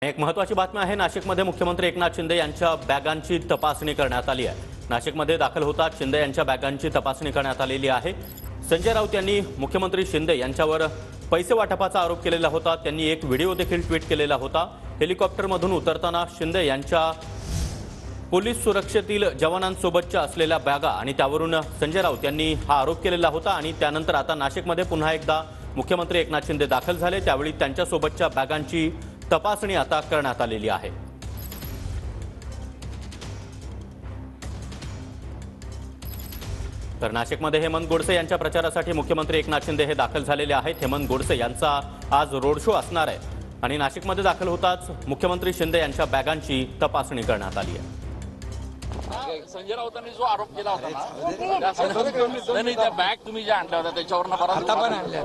एक महत्त्वाची बातमी आहे। नाशिकमध्ये मुख्यमंत्री एकनाथ शिंदे यांच्या बॅगांची तपासणी करण्यात आली आहे। नाशिकमध्ये दाखल होताच शिंदे यांच्या बॅगांची तपासणी करण्यात आलेली आहे। संजय राऊत यांनी मुख्यमंत्री शिंदे यांच्यावर पैसे वाटपाचा आरोप केलेला होता। त्यांनी एक व्हिडिओ देखील ट्विट केलेला होता। हेलिकॉप्टरमधून उतरताना शिंदे यांच्या पोलीस सुरक्षेतील जवानांसोबतच्या असलेल्या बॅगा आणि त्यावरून संजय राऊत यांनी हा आरोप केलेला होता। आणि त्यानंतर आता नाशिकमध्ये पुन्हा एकदा मुख्यमंत्री एकनाथ शिंदे दाखल झाले, त्यावेळी त्यांच्यासोबतच्या बॅगांची तपासणी आता करण्यात आलेली आहे। तर नाशिकमध्ये हेमंत गोडसे यांच्या प्रचारासाठी मुख्यमंत्री एकनाथ शिंदे हे दाखल झालेले आहेत। हेमंत गोडसे यांचा आज रोड शो असणार आहे आणि नाशिकमध्ये दाखल होताच मुख्यमंत्री शिंदे यांच्या बॅगांची तपासणी करण्यात आली आहे। संजय राऊतांनी जो आरोप केला होता ना, नाही त्या बॅग तुम्ही ज्या आणल्या होत्या त्याच्यावर आता पण आणल्या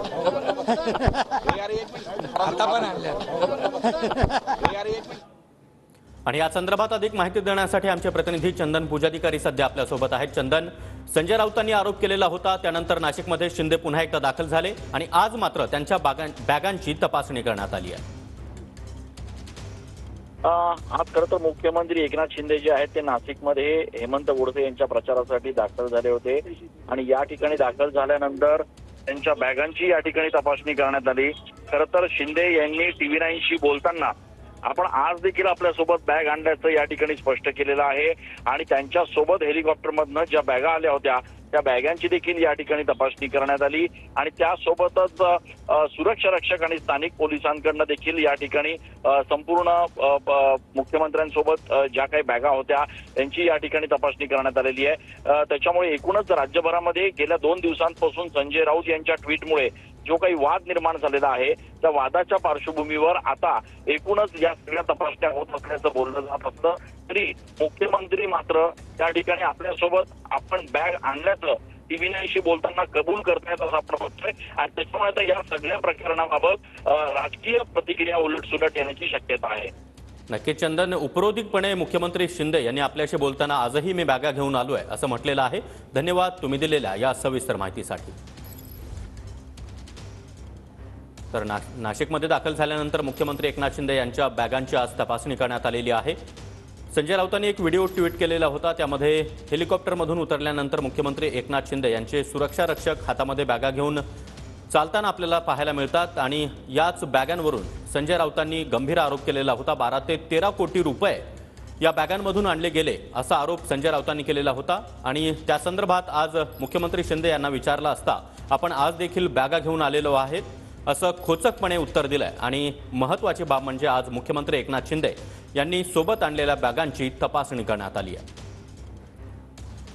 आणि या संदर्भात अधिक माहिती देण्यासाठी आमचे प्रतिनिधी चंदन पूजाधिकारी सध्या आपल्या सोबत आहेत। चंदन, संजय राऊतांनी आरोप केलेला होता, त्यानंतर नाशिकमध्ये शिंदे पुन्हा एकदा दाखल झाले आणि आज मात्र त्यांच्या बॅगांची तपासणी करण्यात आली आहे। आज खरं तर मुख्यमंत्री एकनाथ शिंदे जे आहेत ते नाशिकमध्ये हेमंत गोडसे यांच्या प्रचारासाठी दाखल झाले होते आणि या ठिकाणी दाखल झाल्यानंतर त्यांच्या बॅगांची या ठिकाणी तपासणी करण्यात आली। खरं तर शिंदे यांनी TV9शी बोलताना आपण आज देखील आपल्यासोबत बॅग आणल्याचं या ठिकाणी स्पष्ट केलेलं आहे आणि त्यांच्यासोबत हेलिकॉप्टरमधनं ज्या बॅगा आल्या होत्या त्या बॅगांची देखील या ठिकाणी तपासणी करण्यात आली आणि त्यासोबतच सुरक्षा रक्षक आणि स्थानिक पोलिसांकडनं देखील या ठिकाणी संपूर्ण मुख्यमंत्र्यांसोबत ज्या काही बॅगा होत्या त्यांची या ठिकाणी तपासणी करण्यात आलेली आहे। त्याच्यामुळे एकूणच राज्यभरामध्ये गेल्या 2 दिवसांपासून संजय राऊत यांच्या ट्विटमुळे जो काही वाद निर्माण झालेला आहे त्या वादाच्या पार्श्वभूमीवर आता एकूणच या सगळ्या तपासण्या होत असल्याचं बोललं जात असतं, तरी मुख्यमंत्री मात्र त्या ठिकाणी आपल्यासोबत आपण बॅग आणल्याचं TV9शी बोलताना कबूल करतायत असं आपण बघतोय आणि त्याच्यामुळे आता या सगळ्या प्रकरणाबाबत राजकीय प्रतिक्रिया उलटसुलट येण्याची शक्यता आहे। नक्कीच चंदन, उपरोधिकपणे मुख्यमंत्री शिंदे यांनी आपल्याशी बोलताना आजही मी बॅगा घेऊन आलोय असं म्हटलेलं आहे। धन्यवाद तुम्ही दिलेल्या या सविस्तर माहितीसाठी। तर नाशिकमध्ये दाखल झाल्यानंतर मुख्यमंत्री एकनाथ शिंदे यांच्या बॅगांची आज तपासणी करण्यात आलेली आहे। संजय राऊतांनी एक व्हिडिओ ट्विट केलेला होता, त्यामध्ये हेलिकॉप्टरमधून उतरल्यानंतर मुख्यमंत्री एकनाथ शिंदे यांचे सुरक्षा रक्षक हातामध्ये बॅगा घेऊन चालताना आपल्याला पाहायला मिळतात आणि याच बॅगांवरून संजय राऊतांनी गंभीर आरोप केलेला होता। 12 ते 13 कोटी रुपये या बॅगांमधून आणले गेले असा आरोप संजय राऊतांनी केलेला होता आणि त्या संदर्भात आज मुख्यमंत्री शिंदे यांना विचारलं असता आपण आज देखील बॅगा घेऊन आलेलो आहेत असं खोचकपणे उत्तर दिलंय। आणि महत्त्वाची बाब म्हणजे आज मुख्यमंत्री एकनाथ शिंदे यांनी सोबत आणलेल्या बॅगांची तपासणी करण्यात आली आहे।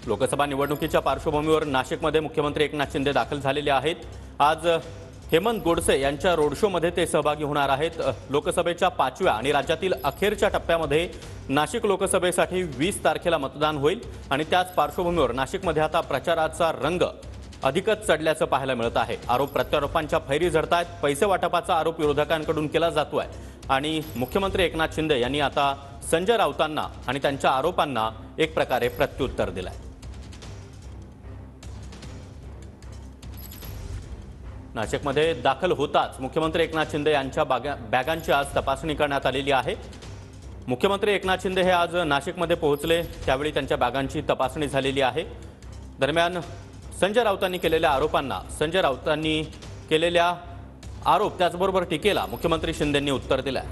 लोकसभा निवडणुकीच्या पार्श्वभूमीवर नाशिकमध्ये मुख्यमंत्री एकनाथ शिंदे दाखल झालेले आहेत। आज हेमंत गोडसे यांच्या रोड शोमध्ये ते सहभागी होणार आहेत। लोकसभेच्या 5व्या आणि राज्यातील अखेरच्या टप्प्यामध्ये नाशिक लोकसभेसाठी 20 तारखेला मतदान होईल आणि त्याच पार्श्वभूमीवर नाशिकमध्ये आता प्रचाराचा रंग अधिकच चढल्याचं पाहायला मिळत आहे। आरोप प्रत्यारोपांच्या फैरी झडतायत। पैसे वाटपाचा आरोप विरोधकांकडून केला जातोय आणि मुख्यमंत्री एकनाथ शिंदे यांनी आता संजय राऊतांना आणि त्यांच्या आरोपांना एक प्रकारे प्रत्युत्तर दिलंय। नाशिकमध्ये दाखल होताच मुख्यमंत्री एकनाथ शिंदे यांच्या बॅगांची आज तपासणी करण्यात आलेली आहे। मुख्यमंत्री एकनाथ शिंदे हे आज नाशिकमध्ये पोहोचले, त्यावेळी त्यांच्या बॅगांची तपासणी झालेली आहे। दरम्यान संजय राऊतांनी केलेल्या आरोपांना, संजय राऊतांनी केलेल्या आरोप त्याचबरोबर टीकेला मुख्यमंत्री शिंदेंनी उत्तर दिलंय।